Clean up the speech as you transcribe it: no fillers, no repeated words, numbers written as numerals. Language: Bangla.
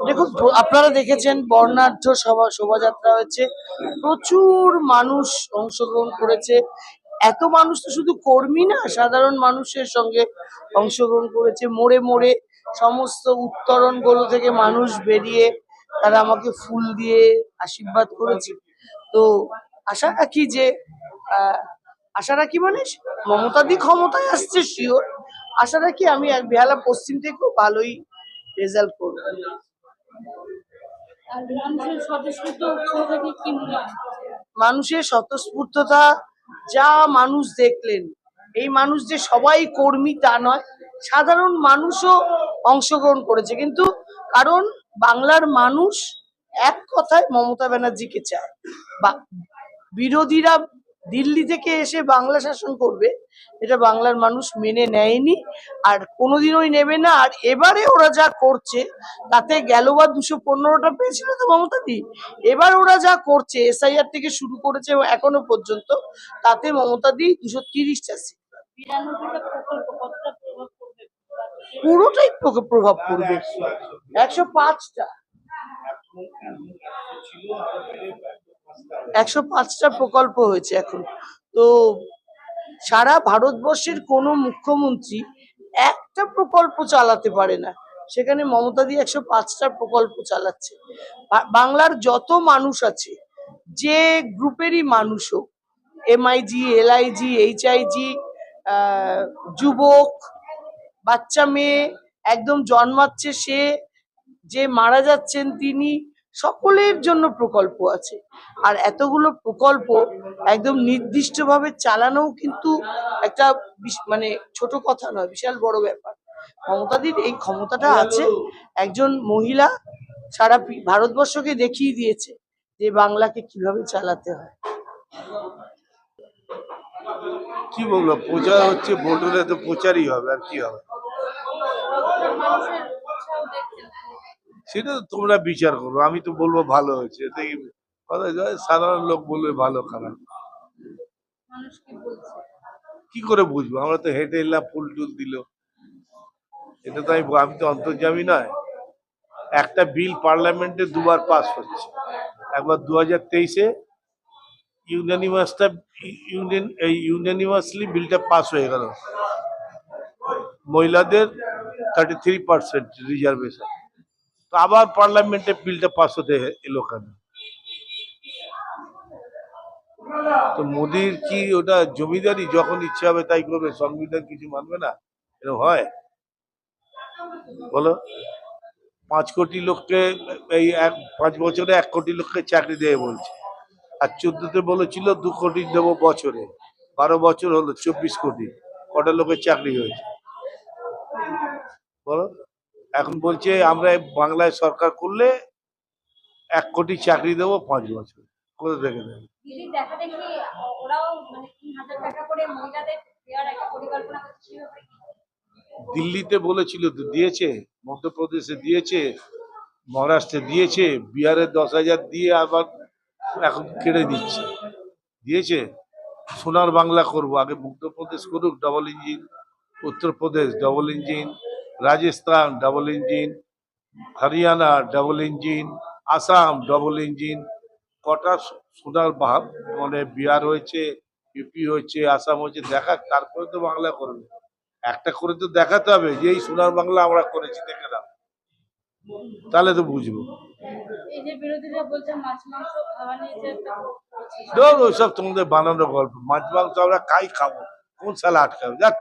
দেখুন, আপনারা দেখেছেন বর্ণাঢ্য শোভাযাত্রা হয়েছে, প্রচুর মানুষ অংশগ্রহণ করেছে। এত মানুষ তো শুধু কর্মী না, সাধারণ মানুষের সঙ্গে অংশগ্রহণ করেছে। মোড়ে মোড়ে সমস্ত উত্তরণগুলো থেকে মানুষ বেরিয়ে তারা আমাকে ফুল দিয়ে আশীর্বাদ করেছে। তো আশা রাখি যে আহ, আশা রাখি মানে মমতাদি ক্ষমতায় আসছে শিওর। আশা রাখি আমি এক বেহালা পশ্চিম থেকেও ভালোই রেজাল্ট করবো। মানুষের স্বতঃস্ফূর্ততা যা মানুষ দেখলেন, এই মানুষ যে সবাই কর্মী তা নয়, সাধারণ মানুষও অংশগ্রহণ করেছে। কিন্তু কারণ বাংলার মানুষ এক কথায় মমতা ব্যানার্জিকে চায়। বা বিরোধীরা দিল্লি থেকে এসে বাংলা শাসন করবে, এটা বাংলার মানুষ মেনে নেয়নি, আর কোনোদিনই নেবে না। আর এবারে ওরা যা করছে তাতে গেলবার 215টা পেয়েছিল তো মমতাদি, এবার ওরা যা করছে এসআইআর থেকে শুরু করেছে এবং এখনো পর্যন্ত, তাতে মমতাদি 230টা সিট, পুরোটাই প্রভাব পড়বে। 105টা 105টা প্রকল্প হয়েছে এখন। তো সারা ভারতবর্ষের কোনো মুখ্যমন্ত্রী একটা প্রকল্প চালাতে পারে না, সেখানে মমতাদি 105টা প্রকল্প চালাচ্ছে। বাংলার যত মানুষ আছে, যে গ্রুপেরই মানুষ হোক, এমআইজি, এলআইজি, এইচআইজি, যুবক, বাচ্চা মেয়ে, একদম জন্মাচ্ছে সে, যে মারা যাচ্ছেন তিনি, সকলের জন্য প্রকল্প আছে। আর এতগুলো প্রকল্প একদম নির্দিষ্টভাবে চালানো কিন্তু একটা মানে ছোট কথা নয়, বিশাল বড় ব্যাপার। মমতাদির এই ক্ষমতাটা আছে, একজন মহিলা সারা ভারতবর্ষকে দেখিয়ে দিয়েছে যে বাংলাকে কিভাবে চালাতে হয়। কি বলবো, প্রচার হচ্ছে, ভোট হলে তো প্রচারই হবে, আর কি হবে সেটা তোমরা বিচার করো। আমি তো বলবো ভালো হয়েছে, এতে কথা সাধারণ লোক বলবে ভালো খারাপ কি করে বুঝবো? আমরা তো হেঁটে এলাম, ফুল টুল দিল, এটা তো আমি তো অন্তর্যামী নয়। একটা বিল পার্লামেন্টে দুবার পাস হচ্ছে, একবার 2023-এ ইউনানিমাসলি বিলটা পাস হয়ে গেল, মহিলাদের 33% রিজার্ভেশন। তো আবার পার্লামেন্টে বিলটা পাস হতে এলো কেন? তো মোদির কি ওটা জমিদারি, যখন ইচ্ছা হবে তাই করবে, সংবিধান কিছু মানবে না? এরকম হয় বলো? 5 কোটি লোককে এই 5 বছরে 1 কোটি লোককে চাকরি দেবে বলছে, আর 14-তে বলেছিল 2 কোটি দেবো বছরে। 12 বছর হলো 24 কোটি, কটা লোকের চাকরি হয়েছে বলো? এখন বলছে আমরা বাংলায় সরকার করলে 1 কোটি চাকরি দেবো 5 বছর। কোথা থেকে দেবে? দিল্লিতে বলেছিল তো, দিয়েছে, মধ্যপ্রদেশে দিয়েছে, মহারাষ্ট্রে দিয়েছে, বিহারে 10,000 দিয়ে আবার এখন কেড়ে দিচ্ছে। দিয়েছে সোনার বাংলা করব, আগে মধ্যপ্রদেশ করুক double engine, Uttar Pradesh double engine, Rajasthan double engine, Haryana double engine, Assam double engine. কটা সোনার মানে বিহার হয়েছে, ইউপি হয়েছে, আসাম হয়েছে, দেখাক, তারপরে তো বাংলা করবে। একটা করে তো দেখাতে হবে যে এই সোনার বাংলা আমরা করেছি, দেখে দাও, তাহলে তো বুঝবো। ওইসব তোমাদের বানানো গল্প। মাছ মাংস আমরা খাই, খাবো, কোন সালা আটকাবে? যাক।